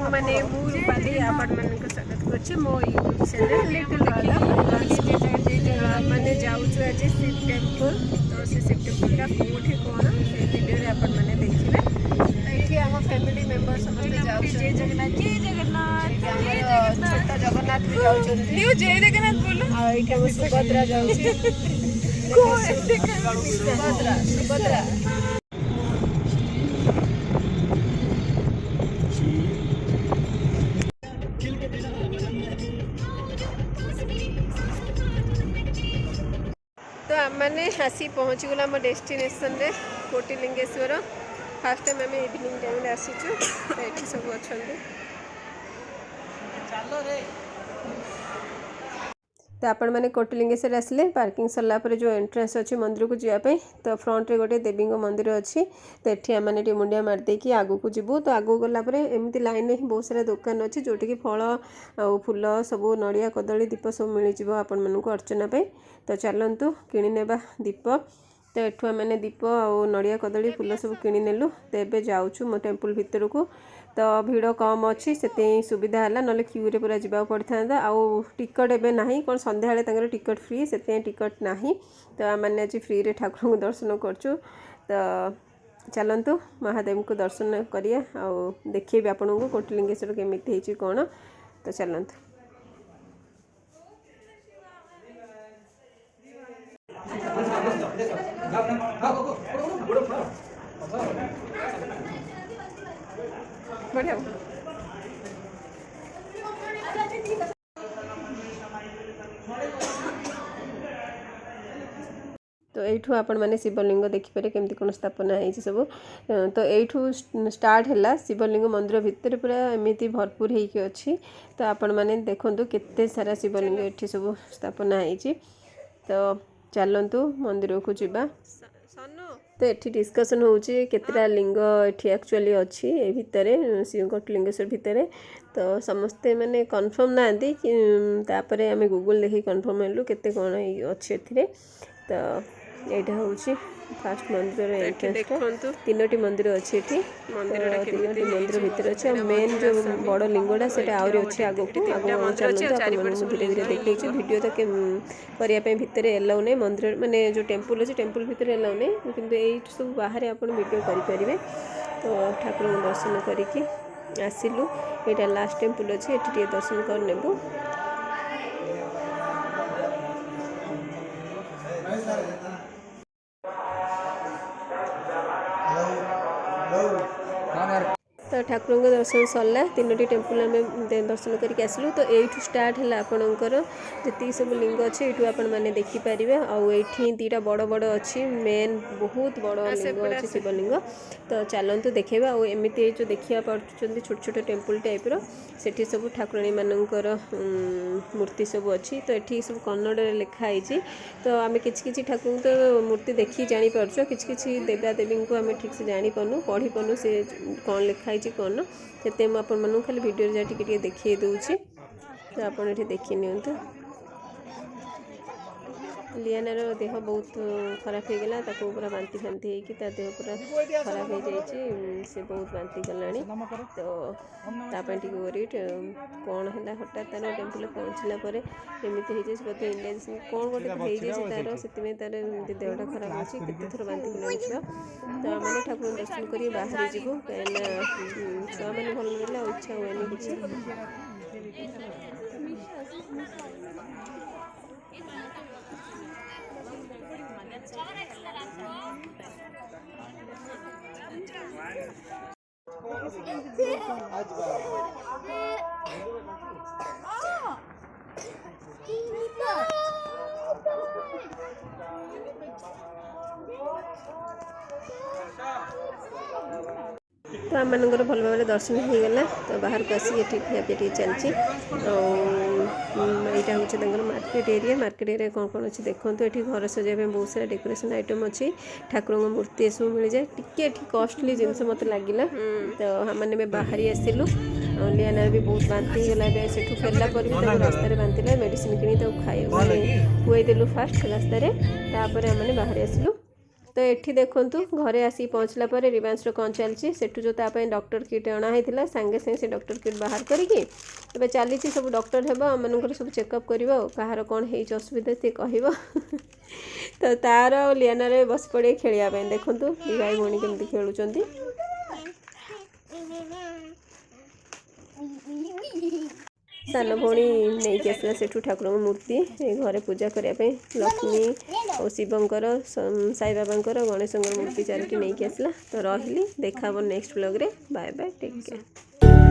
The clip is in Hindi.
मैंने मु रूपाली आपण मानक स्वागत करछि मो यूट्यूब चैनल लिटिल माने जाउछु आज शिव टेम्पल तो से शिव टेम्पल का कोठी कोन से वीडियो रे आपण माने देखिबे एठी हम फैमिली मेंबर समस्त जाउछु जय जगन्नाथ छोटा जगन्नाथ भी जाउछु न्यू जय जगन्नाथ बोलो आ एठी हम सुभद्रा जाउछि सुभद्रा तो मैंने आसी पहुँची गला आम डेस्टिनेशन रे कोटिलिंगेश्वर फास्ट टाइम आम इवनिंग टाइम आसीचु ये सब अच्छा तो आपण मैंने कोटिलिंगेश्वर आसिले पार्किंग सरला पर जो एंट्रेंस अच्छी मंदिर को जावाई तो फ्रंट रे गोटे देवी मंदिर अच्छी तो ये मैंने मुंडिया मारदेकी आगू को जीवु तो आगू गलापर एमती लाइन में बहुत सारा दुकान अच्छी जोटिकी फल आ फूल सब नड़िया कदली दीप सब मिल आपण मानक अर्चना तो चलतु किने दीप तो एठू मैंने दीप आ नड़िया कदली फूल सब किनेलु तो ये जाऊँ मो टेम्पल भितर को तो भिड़ कम अच्छी से सुविधा है ना क्यू रे पूरा जावाक पड़ता आउ टिकट एवं ना कौन सन्ध्या टिकट फ्री से टिकट ना तो आम मैंने आज फ्री रे ठाकुर को दर्शन करचु तो चलतु महादेव को दर्शन करिए आउ देखिए आपन को कोटिलिंगेश्वर केमिति होची कौन तो चलतु बढ़िया तो यू आपण मैंने शिवलिंग देखिपारे केमती कौन स्थापना है सब तो यू स्टार्ट है शिवलिंग मंदिर भितर पूरा एमती भरपूर होगी अच्छी तो आपण मैंने देखु केते सारा शिवलिंग ये सब स्थापना है तो चलतु मंदिर को जीवा तो ये डिस्कसन होची केतरा लिंग ये एक्चुअली अच्छी ए भितर कोटिलिंगेश्वर भितर तो समस्ते मैंने कन्फर्म ना तापर आम गूगल देखी कन्फर्म हेलु केते कौन अच्छी ए तो यहाँ हूँ फास्ट मंदिर एंट्रेंस तीनोटी मंदिर अच्छी तीनोटी मंदिर भितर अच्छे मेन जो बड़ लिंगटा से आहरी अच्छे आगो चलते धीरे धीरे देखी वीडियो तो करने भितर एलाउ नहीं मंदिर माने जो टेम्पल अच्छे टेम्पल भितर एलाउ नहीं किंतु ये सब बाहर आप वीडियो करेंगे तो ठाकुर दर्शन करके आसिलु यहाँ लास्ट टेम्पल अच्छे ये दर्शन कर नेबु तो ठाकुर को दर्शन सरला तीनोटी टेम्पल आम दर्शन करके आसलु तो यू स्टार्ट है आपणकर जी सब लिंग अच्छे ये आपण मैंने देखिपारे आईटी दीटा बड़ बड़ अच्छी मेन बहुत बड़ लिंग अच्छे शिवलिंग तो चलतु देखेबा एमती जो देखा पार्टी छोट छोट टेम्पल टाइप सेठी सब ठाकुराणी मानकर मूर्ति सब अच्छी तो ये सब कन्नड़ लिखाई तो आम कि ठाकुर तो मूर्ति देखी जापर कि देवादेवी को आम ठीक से जापरनु पढ़ी पार्नु से कौन लिखाई कौन से मुझे खाली वीडियो जा टी देखी दूसरी तो आप देखी नि लियानार देह बहुत खराब हो गला पूरा बांती फांती होता देह पूरा खराब हो जाए से बहुत बांती गला तो तापाई वरीड कौन है हठात तार टेम्पल पहुँचला एमती बोधे इंडियन कौन गोटे तार से तार देहटा खराब अच्छे केते थर बांती गला तो आम ठाकुर दर्शन कर बाहर जीवु कहीं छुआ मैंने भल मिले इच्छा हुए किसी तो आम मनकर भल भाव दर्शन हो गला तो बाहर को आसी खापी चलती यहाँ हूँ मार्केट एरिया कौन कौन अच्छे देखो ये घर सजाइए बहुत सारा डेकोरेशन आइटम अच्छी ठाकुर मूर्ति सब मिल जाए टी कॉस्टली जिनस मत लगे तो हमने बाहरी आसलु लियाना भी बहुत बांती गला से फेरला पर भी रास्तार बांधला मेडिसिन किणी खाई खुदेलु फास्ट रास्तार आमने बाहर आसलु तो एठी देखंतु घरे आसी पहुँचला पर रिवांशर कौन चलची सेठू जो तापाई डॉक्टर किट अणा होता सांगे सांगे से डॉक्टर किट बाहर करिकी एबे चली सब डॉक्टर हेबा आमनकर सब चेकअप करिवो कहार कौन हेई असुविधा से कहबो तो तार लियाना रे बस पड़े खेलिया पे देखंतु दी भाई भणी केमती खेलुचंती सान भौणी नहीं कि आसला सेठू ठाकुर मूर्ति घरे पूजा करने लक्ष्मी और शिवंकर साई बाबांकर गणेश मूर्ति चारोटी नहीं कि आसला तो रही देखा नेक्स्ट ब्लॉग रे बाय बाय टेक केयर।